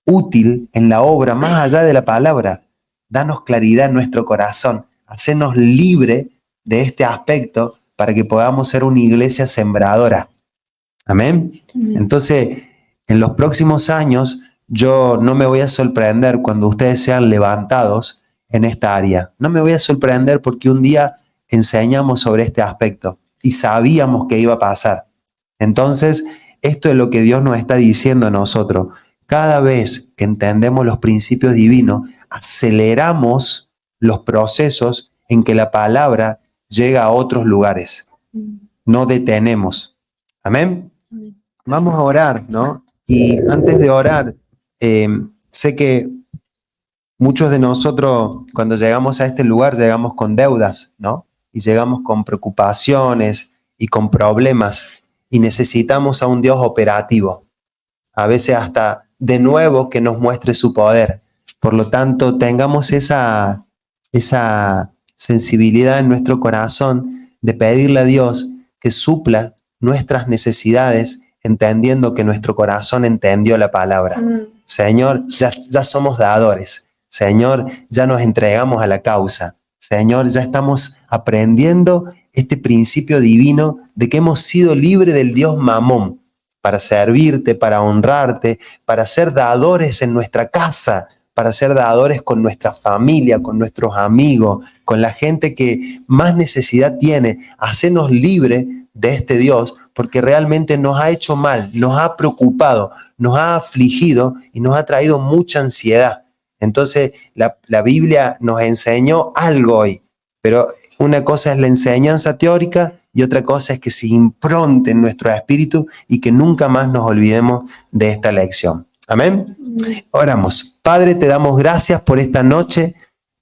útil en la obra, más allá de la palabra. Danos claridad en nuestro corazón, hacernos libre de este aspecto para que podamos ser una iglesia sembradora. Amén. Entonces, en los próximos años, yo no me voy a sorprender cuando ustedes sean levantados en esta área. No me voy a sorprender porque un día enseñamos sobre este aspecto y sabíamos que iba a pasar. Entonces, esto es lo que Dios nos está diciendo a nosotros. Cada vez que entendemos los principios divinos, aceleramos los procesos en que la palabra llega a otros lugares. No detenemos. Amén. Vamos a orar, ¿no? Y antes de orar, sé que muchos de nosotros, cuando llegamos a este lugar, llegamos con deudas, ¿no? Y llegamos con preocupaciones y con problemas y necesitamos a un Dios operativo. A veces hasta de nuevo que nos muestre su poder. Por lo tanto, tengamos esa sensibilidad en nuestro corazón de pedirle a Dios que supla nuestras necesidades, entendiendo que nuestro corazón entendió la palabra. Señor, ya somos dadores. Señor, ya nos entregamos a la causa. Señor, ya estamos aprendiendo este principio divino de que hemos sido libres del Dios Mamón para servirte, para honrarte, para ser dadores en nuestra casa, para ser dadores con nuestra familia, con nuestros amigos, con la gente que más necesidad tiene. Hacernos libres de este Dios, porque realmente nos ha hecho mal, nos ha preocupado, nos ha afligido y nos ha traído mucha ansiedad. Entonces, la Biblia nos enseñó algo hoy, pero una cosa es la enseñanza teórica y otra cosa es que se impronte en nuestro espíritu y que nunca más nos olvidemos de esta lección. Amén. Oramos. Padre, te damos gracias por esta noche,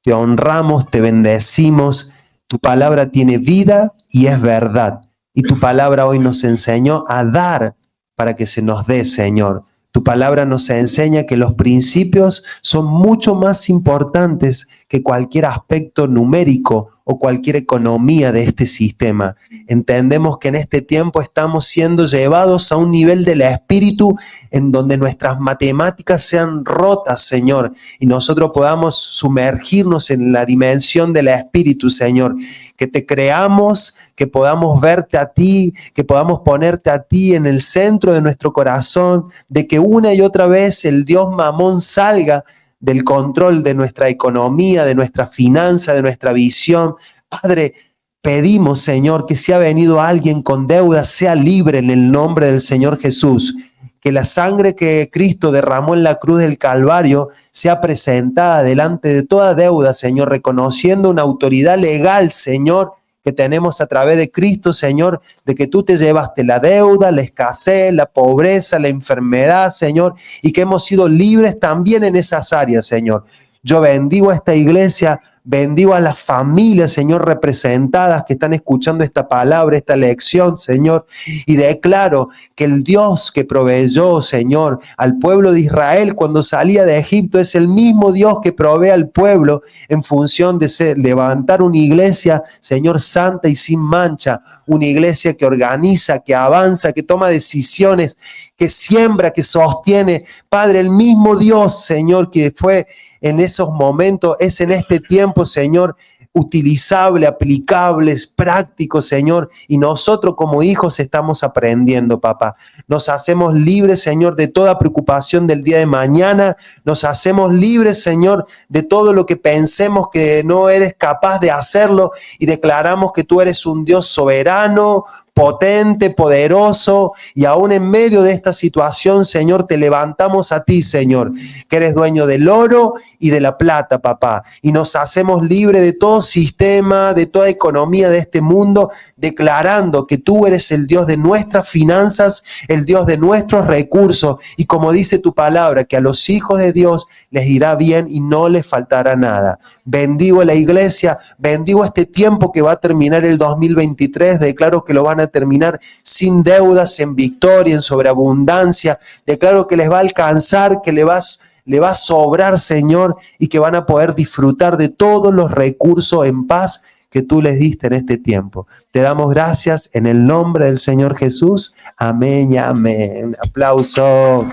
te honramos, te bendecimos. Tu palabra tiene vida y es verdad. Y tu palabra hoy nos enseñó a dar para que se nos dé, Señor. Tu palabra nos enseña que los principios son mucho más importantes que cualquier aspecto numérico o cualquier economía de este sistema. Entendemos que en este tiempo estamos siendo llevados a un nivel del espíritu en donde nuestras matemáticas sean rotas, Señor, y nosotros podamos sumergirnos en la dimensión del espíritu, Señor. Que te creamos, que podamos verte a ti, que podamos ponerte a ti en el centro de nuestro corazón, de que una y otra vez el Dios Mamón salga del control de nuestra economía, de nuestra finanza, de nuestra visión. Padre, pedimos, Señor, que si ha venido alguien con deudas, sea libre en el nombre del Señor Jesús. Que la sangre que Cristo derramó en la cruz del Calvario sea presentada delante de toda deuda, Señor, reconociendo una autoridad legal, Señor, que tenemos a través de Cristo, Señor, de que tú te llevaste la deuda, la escasez, la pobreza, la enfermedad, Señor, y que hemos sido libres también en esas áreas, Señor. Yo bendigo a esta iglesia, bendigo a las familias, Señor, representadas que están escuchando esta palabra, esta lección, Señor, y declaro que el Dios que proveyó, Señor, al pueblo de Israel cuando salía de Egipto es el mismo Dios que provee al pueblo en función de levantar una iglesia, Señor, santa y sin mancha, una iglesia que organiza, que avanza, que toma decisiones, que siembra, que sostiene. Padre, el mismo Dios, Señor, que fue en esos momentos, es en este tiempo, Señor, utilizable, aplicable, práctico, Señor, y nosotros como hijos estamos aprendiendo, papá. Nos hacemos libres, Señor, de toda preocupación del día de mañana, nos hacemos libres, Señor, de todo lo que pensemos que no eres capaz de hacerlo y declaramos que tú eres un Dios soberano, potente, poderoso, y aún en medio de esta situación, Señor, te levantamos a ti, Señor, que eres dueño del oro y de la plata, papá, y nos hacemos libres de todo sistema, de toda economía de este mundo, declarando que tú eres el Dios de nuestras finanzas, el Dios de nuestros recursos, y como dice tu palabra, que a los hijos de Dios les irá bien y no les faltará nada. Bendigo a la iglesia, bendigo este tiempo que va a terminar el 2023, declaro que lo van a terminar sin deudas, en victoria, en sobreabundancia, declaro que les va a alcanzar, que le va a sobrar, Señor, y que van a poder disfrutar de todos los recursos en paz que tú les diste en este tiempo. Te damos gracias en el nombre del Señor Jesús. Amén y amén. Un aplauso.